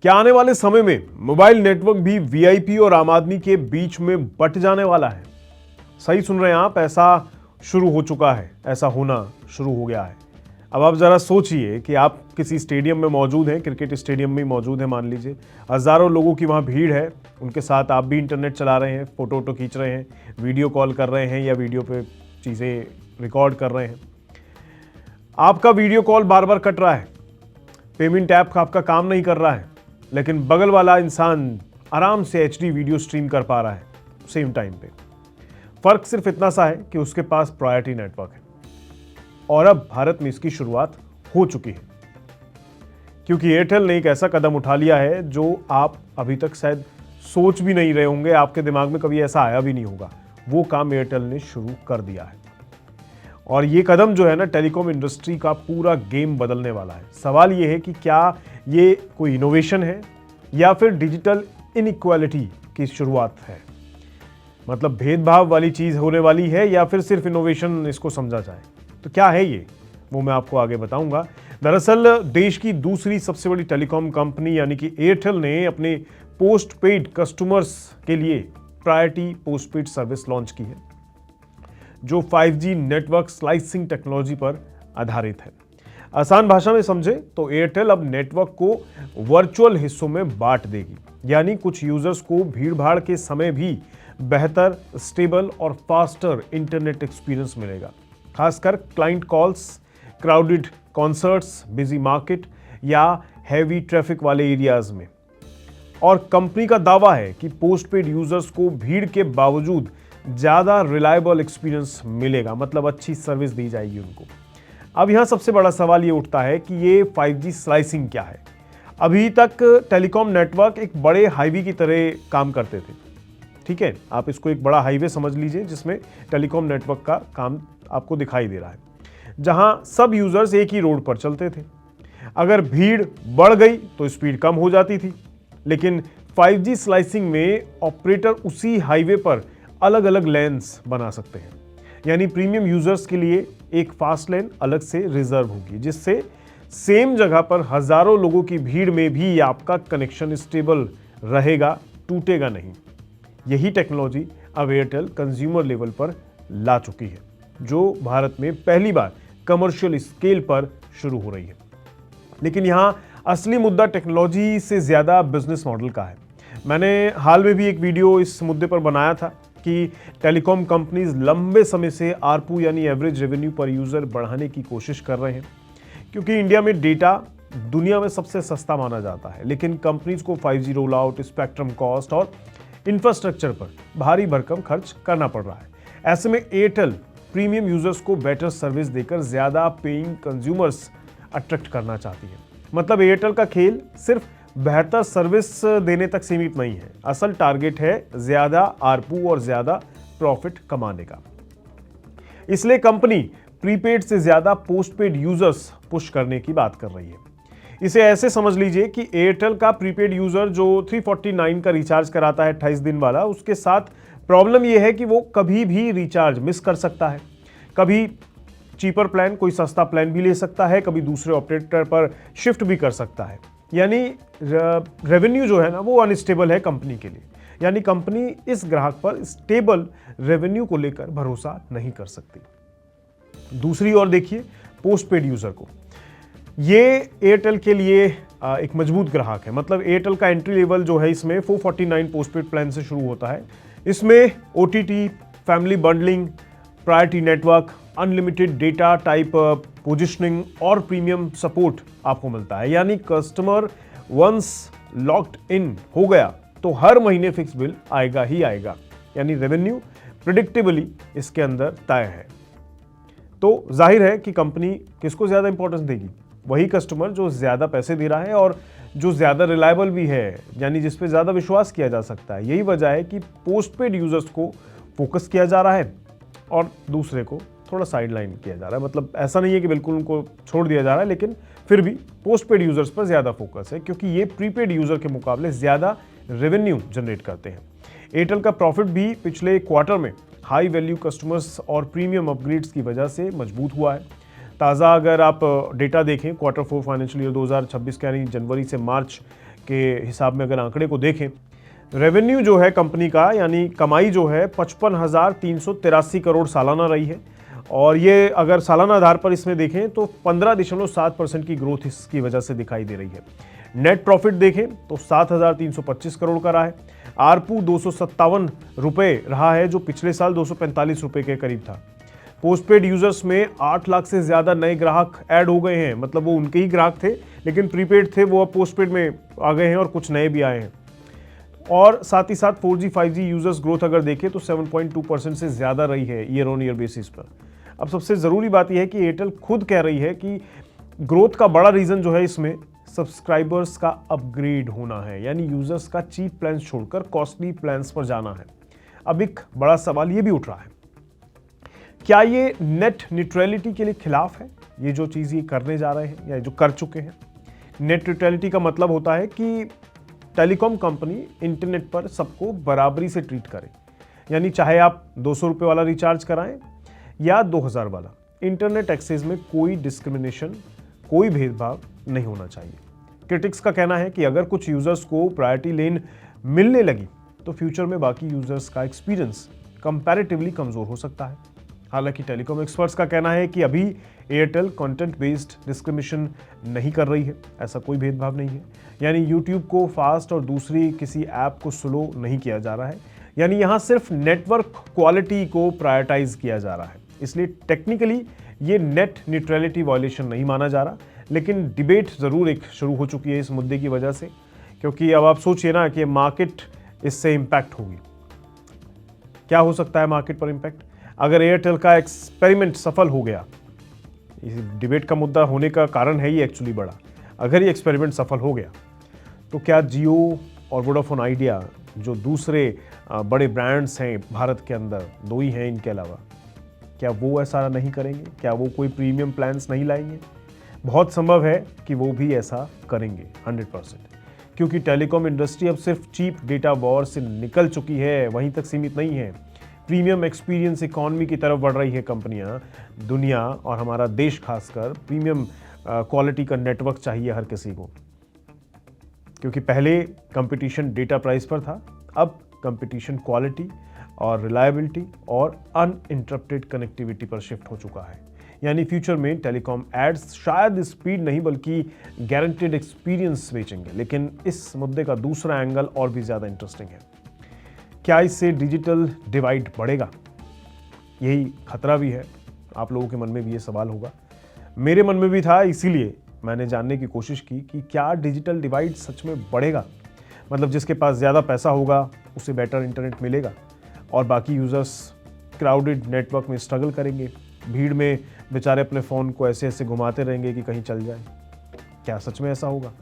क्या आने वाले समय में मोबाइल नेटवर्क भी वीआईपी और आम आदमी के बीच में बंट जाने वाला है? सही सुन रहे हैं आप, ऐसा शुरू हो चुका है, ऐसा होना शुरू हो गया है। अब आप जरा सोचिए कि आप किसी स्टेडियम में मौजूद हैं, क्रिकेट स्टेडियम में मौजूद हैं, मान लीजिए हजारों लोगों की वहाँ भीड़ है, उनके साथ आप भी इंटरनेट चला रहे हैं, फोटो वोटो खींच रहे हैं, वीडियो कॉल कर रहे हैं या वीडियो पे चीज़ें रिकॉर्ड कर रहे हैं। आपका वीडियो कॉल बार बार कट रहा है, पेमेंट ऐप आपका काम नहीं कर रहा है, लेकिन बगल वाला इंसान आराम से एचडी वीडियो स्ट्रीम कर पा रहा है सेम टाइम पे। फर्क सिर्फ इतना सा है कि उसके पास प्रायोरिटी नेटवर्क है और अब भारत में इसकी शुरुआत हो चुकी है, क्योंकि एयरटेल ने एक ऐसा कदम उठा लिया है जो आप अभी तक शायद सोच भी नहीं रहे होंगे, आपके दिमाग में कभी ऐसा आया भी नहीं होगा। वो काम एयरटेल ने शुरू कर दिया है और ये कदम जो है ना, टेलीकॉम इंडस्ट्री का पूरा गेम बदलने वाला है। सवाल ये है कि क्या ये कोई इनोवेशन है या फिर डिजिटल इनइक्वालिटी की शुरुआत है? मतलब भेदभाव वाली चीज होने वाली है या फिर सिर्फ इनोवेशन इसको समझा जाए? तो क्या है ये, वो मैं आपको आगे बताऊंगा। दरअसल देश की दूसरी सबसे बड़ी टेलीकॉम कंपनी यानी कि एयरटेल ने अपने पोस्ट पेड कस्टमर्स के लिए priority post paid service launch की है, जो 5G नेटवर्क स्लाइसिंग टेक्नोलॉजी पर आधारित है। आसान भाषा में समझे तो एयरटेल अब नेटवर्क को वर्चुअल हिस्सों में बांट देगी, यानी कुछ यूजर्स को भीड़भाड़ के समय भी बेहतर, स्टेबल और फास्टर इंटरनेट एक्सपीरियंस मिलेगा, खासकर client calls, crowded concerts, busy market या हैवी ट्रैफिक वाले एरियाज में। और कंपनी का दावा है कि पोस्ट पेड यूजर्स को भीड़ के बावजूद ज़्यादा रिलायबल एक्सपीरियंस मिलेगा, मतलब अच्छी सर्विस दी जाएगी उनको। अब यहाँ सबसे बड़ा सवाल ये उठता है कि ये 5G स्लाइसिंग क्या है? अभी तक टेलीकॉम नेटवर्क एक बड़े हाईवे की तरह काम करते थे, ठीक है, आप इसको एक बड़ा हाईवे समझ लीजिए जिसमें टेलीकॉम नेटवर्क का काम आपको दिखाई दे रहा है, जहां सब यूजर्स एक ही रोड पर चलते थे। अगर भीड़ बढ़ गई तो स्पीड कम हो जाती थी, लेकिन 5G स्लाइसिंग में ऑपरेटर उसी हाईवे पर अलग अलग लेन्स बना सकते हैं, यानी प्रीमियम यूजर्स के लिए एक फास्ट लेन अलग से रिजर्व होगी, जिससे सेम जगह पर हजारों लोगों की भीड़ में भी आपका कनेक्शन स्टेबल रहेगा, टूटेगा नहीं। यही टेक्नोलॉजी अब एयरटेल कंज्यूमर लेवल पर ला चुकी है, जो भारत में पहली बार कमर्शियल स्केल पर शुरू हो रही है। लेकिन यहां असली मुद्दा टेक्नोलॉजी से ज्यादा बिजनेस मॉडल का है। मैंने हाल में भी एक वीडियो इस मुद्दे पर बनाया था कि टेलीकॉम कंपनीज लंबे समय से आरपू यानी एवरेज रेवेन्यू पर यूजर बढ़ाने की कोशिश कर रहे हैं, क्योंकि इंडिया में डेटा दुनिया में सबसे सस्ता माना जाता है, लेकिन कंपनीज को 5G roll out, spectrum cost और इंफ्रास्ट्रक्चर पर भारी भरकम खर्च करना पड़ रहा है। ऐसे में एयरटेल प्रीमियम यूजर्स को बेटर सर्विस देकर ज्यादा पेइंग कंज्यूमर्स अट्रैक्ट करना चाहती है। मतलब एयरटेल का खेल सिर्फ बेहतर सर्विस देने तक सीमित नहीं है, असल टारगेट है ज्यादा आरपू और ज्यादा प्रॉफिट कमाने का। इसलिए कंपनी प्रीपेड से ज्यादा पोस्टपेड यूजर्स पुश करने की बात कर रही है। इसे ऐसे समझ लीजिए कि एयरटेल का प्रीपेड यूजर जो 349 का रिचार्ज कराता है 28 दिन वाला, उसके साथ प्रॉब्लम यह है कि वो कभी भी रिचार्ज मिस कर सकता है, कभी चीपर प्लान, कोई सस्ता प्लान भी ले सकता है, कभी दूसरे ऑपरेटर पर शिफ्ट भी कर सकता है। यानी रेवेन्यू जो है ना, वो अनस्टेबल है कंपनी के लिए, यानी कंपनी इस ग्राहक पर स्टेबल रेवेन्यू को लेकर भरोसा नहीं कर सकती। दूसरी ओर देखिए पोस्टपेड यूजर को, ये एयरटेल के लिए एक मजबूत ग्राहक है। मतलब एयरटेल का एंट्री लेवल जो है इसमें 449 पोस्टपेड प्लान से शुरू होता है। इसमें OTT, family bundling, priority network, unlimited data type positioning और प्रीमियम सपोर्ट आपको मिलता है। यानी कस्टमर वंस लॉक्ड इन हो गया तो हर महीने फिक्स बिल आएगा ही आएगा, यानी रेवेन्यू प्रिडिक्टेबली इसके अंदर तय है। तो जाहिर है कि कंपनी किसको ज्यादा इंपॉर्टेंस देगी? वही कस्टमर जो ज्यादा पैसे दे रहा है और जो ज्यादा रिलायबल भी है, यानी जिस पे ज्यादा विश्वास किया जा सकता है। यही वजह है कि पोस्टपेड यूजर्स को फोकस किया जा रहा है और दूसरे को थोड़ा साइडलाइन किया जा रहा है। मतलब ऐसा नहीं है कि बिल्कुल उनको छोड़ दिया जा रहा है, लेकिन फिर भी पोस्टपेड यूजर्स पर ज्यादा फोकस है, क्योंकि ये प्रीपेड यूजर के मुकाबले ज्यादा रेवेन्यू जनरेट करते हैं। एयरटेल का प्रॉफिट भी पिछले क्वार्टर में हाई वैल्यू कस्टमर्स और प्रीमियम अपग्रेड्स की वजह से मजबूत हुआ है। ताज़ा अगर आप डेटा देखें क्वार्टर 4 फाइनेंशियल ईयर 2026 का, यानी जनवरी से मार्च के हिसाब में अगर आंकड़े को देखें, रेवेन्यू जो है कंपनी का, यानी कमाई जो है 55,383 करोड़ सालाना रही है। और ये अगर सालाना आधार पर इसमें देखें तो 15.7% की ग्रोथ इसकी वजह से दिखाई दे रही है। नेट प्रॉफिट देखें तो 7,325 करोड़ का रहा है। आरपू 257 रुपये रहा है, जो पिछले साल 245 रुपये के करीब था। पोस्टपेड यूजर्स में 8 लाख से ज़्यादा नए ग्राहक ऐड हो गए हैं, मतलब वो उनके ही ग्राहक थे लेकिन प्रीपेड थे, वो अब पोस्टपेड में आ गए हैं और कुछ नए भी आए हैं। और साथ ही साथ 4G 5G यूजर्स ग्रोथ अगर देखें तो 7.2% से ज़्यादा रही है ईयर ऑन ईयर बेसिस पर। अब सबसे ज़रूरी बात यह है कि एयरटेल खुद कह रही है कि ग्रोथ का बड़ा रीज़न जो है इसमें सब्सक्राइबर्स का अपग्रेड होना है, यानी यूजर्स का चीप प्लान्स छोड़कर कॉस्टली प्लान्स पर जाना है। अब एक बड़ा सवाल ये भी उठ रहा है, क्या ये नेट न्यूट्रलिटी के लिए खिलाफ है, ये जो चीज़ ये करने जा रहे हैं या जो कर चुके हैं? नेट न्यूट्रलिटी का मतलब होता है कि टेलीकॉम कंपनी इंटरनेट पर सबको बराबरी से ट्रीट करे, यानी चाहे आप 200 रुपये वाला रिचार्ज कराएं या 2000 वाला, इंटरनेट एक्सेस में कोई डिस्क्रिमिनेशन, कोई भेदभाव नहीं होना चाहिए। क्रिटिक्स का कहना है कि अगर कुछ यूजर्स को प्रायोरिटी लेन मिलने लगी तो फ्यूचर में बाकी यूजर्स का एक्सपीरियंस कंपैरेटिवली कमजोर हो सकता है। हालांकि टेलीकॉम एक्सपर्ट्स का कहना है कि अभी एयरटेल कंटेंट बेस्ड डिस्क्रिमिनेशन नहीं कर रही है, ऐसा कोई भेदभाव नहीं है, यानी यूट्यूब को फास्ट और दूसरी किसी ऐप को स्लो नहीं किया जा रहा है, यानी यहाँ सिर्फ नेटवर्क क्वालिटी को प्रायोरिटाइज किया जा रहा है। इसलिए टेक्निकली ये नेट न्यूट्रलिटी वायलेशन नहीं माना जा रहा, लेकिन डिबेट ज़रूर एक शुरू हो चुकी है इस मुद्दे की वजह से, क्योंकि अब आप सोचिए ना कि मार्केट इससे इम्पैक्ट होगी। क्या हो सकता है मार्केट पर इम्पैक्ट? अगर एयरटेल का एक्सपेरिमेंट सफल हो गया, इस डिबेट का मुद्दा होने का कारण है ये एक्चुअली बड़ा, अगर ये एक्सपेरिमेंट सफल हो गया तो क्या जियो और वोडाफोन आइडिया, जो दूसरे बड़े ब्रांड्स हैं भारत के अंदर, 2 ही हैं इनके अलावा, क्या वो ऐसा नहीं करेंगे? क्या वो कोई प्रीमियम प्लान्स नहीं लाएंगे? बहुत संभव है कि वो भी ऐसा करेंगे 100%, क्योंकि टेलीकॉम इंडस्ट्री अब सिर्फ चीप डेटा वॉर से निकल चुकी है, वहीं तक सीमित नहीं है। प्रीमियम एक्सपीरियंस इकॉनमी की तरफ बढ़ रही है कंपनियां। दुनिया और हमारा देश खासकर प्रीमियम क्वालिटी का नेटवर्क चाहिए हर किसी को, क्योंकि पहले कंपटीशन डेटा प्राइस पर था, अब कंपटीशन क्वालिटी और रिलायबिलिटी और अनइंटरप्टेड कनेक्टिविटी पर शिफ्ट हो चुका है। यानी फ्यूचर में टेलीकॉम एड्स शायद स्पीड नहीं बल्कि गारंटेड एक्सपीरियंस बेचेंगे। लेकिन इस मुद्दे का दूसरा एंगल और भी ज़्यादा इंटरेस्टिंग है। क्या इससे डिजिटल डिवाइड बढ़ेगा? यही खतरा भी है। आप लोगों के मन में भी ये सवाल होगा, मेरे मन में भी था, इसीलिए मैंने जानने की कोशिश की कि क्या डिजिटल डिवाइड सच में बढ़ेगा। मतलब जिसके पास ज़्यादा पैसा होगा उसे बेटर इंटरनेट मिलेगा और बाकी यूज़र्स क्राउडेड नेटवर्क में स्ट्रगल करेंगे, भीड़ में बेचारे अपने फ़ोन को ऐसे ऐसे घुमाते रहेंगे कि कहीं चल जाए। क्या सच में ऐसा होगा?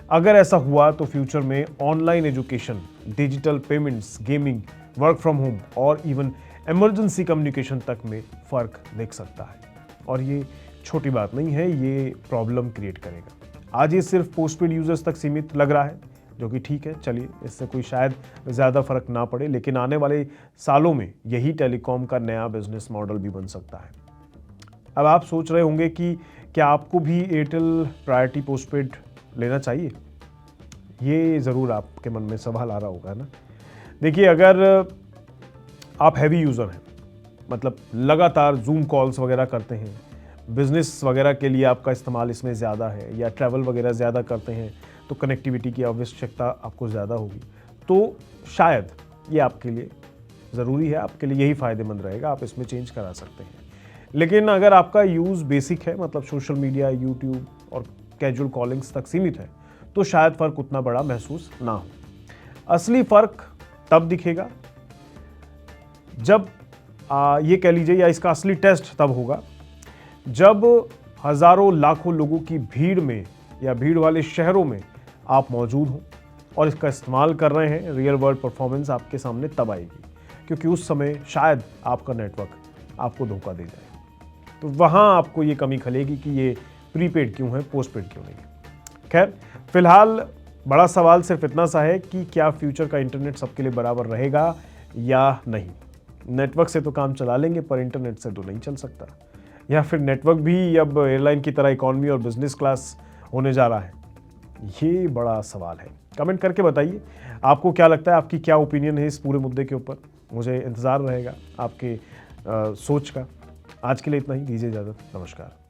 अगर ऐसा हुआ तो फ्यूचर में online education, digital payments, gaming, work from home और इवन इमरजेंसी कम्युनिकेशन तक में फ़र्क देख सकता है। और ये छोटी बात नहीं है, ये प्रॉब्लम क्रिएट करेगा। आज ये सिर्फ पोस्टपेड यूजर्स तक सीमित लग रहा है, जो कि ठीक है, चलिए इससे कोई शायद ज़्यादा फर्क ना पड़े, लेकिन आने वाले सालों में यही टेलीकॉम का नया बिजनेस मॉडल भी बन सकता है। अब आप सोच रहे होंगे कि क्या आपको भी एयरटेल प्रायोरिटी पोस्टपेड लेना चाहिए? ये ज़रूर आपके मन में सवाल आ रहा होगा ना। देखिए, अगर आप हैवी यूज़र हैं, मतलब लगातार जूम कॉल्स वगैरह करते हैं, बिजनेस वगैरह के लिए आपका इस्तेमाल इसमें ज़्यादा है, या ट्रैवल वगैरह ज़्यादा करते हैं तो कनेक्टिविटी की आवश्यकता आपको ज़्यादा होगी, तो शायद ये आपके लिए ज़रूरी है, आपके लिए यही फ़ायदेमंद रहेगा, आप इसमें चेंज करा सकते हैं। लेकिन अगर आपका यूज़ बेसिक है, मतलब सोशल मीडिया, यूट्यूब और कैजुअल कॉलिंग्स तक सीमित है, तो शायद फ़र्क उतना बड़ा महसूस ना हो। असली फ़र्क तब दिखेगा जब ये कह लीजिए, या इसका असली टेस्ट तब होगा जब हज़ारों लाखों लोगों की भीड़ में या भीड़ वाले शहरों में आप मौजूद हों और इसका इस्तेमाल कर रहे हैं। रियल वर्ल्ड परफॉर्मेंस आपके सामने तब आएगी, क्योंकि उस समय शायद आपका नेटवर्क आपको धोखा दे जाए, तो वहाँ आपको ये कमी खलेगी कि ये प्रीपेड क्यों है, पोस्टपेड क्यों नहीं है। खैर, फिलहाल बड़ा सवाल सिर्फ इतना सा है कि क्या फ्यूचर का इंटरनेट सबके लिए बराबर रहेगा या नहीं। नेटवर्क से तो काम चला लेंगे, पर इंटरनेट से तो नहीं चल सकता। या फिर नेटवर्क भी अब एयरलाइन की तरह इकॉनमी और बिजनेस क्लास होने जा रहा है। ये बड़ा सवाल है। कमेंट करके बताइए आपको क्या लगता है, आपकी क्या ओपिनियन है इस पूरे मुद्दे के ऊपर। मुझे इंतज़ार रहेगा आपके सोच का। आज के लिए इतना ही, दीजिए इजाज़त, नमस्कार।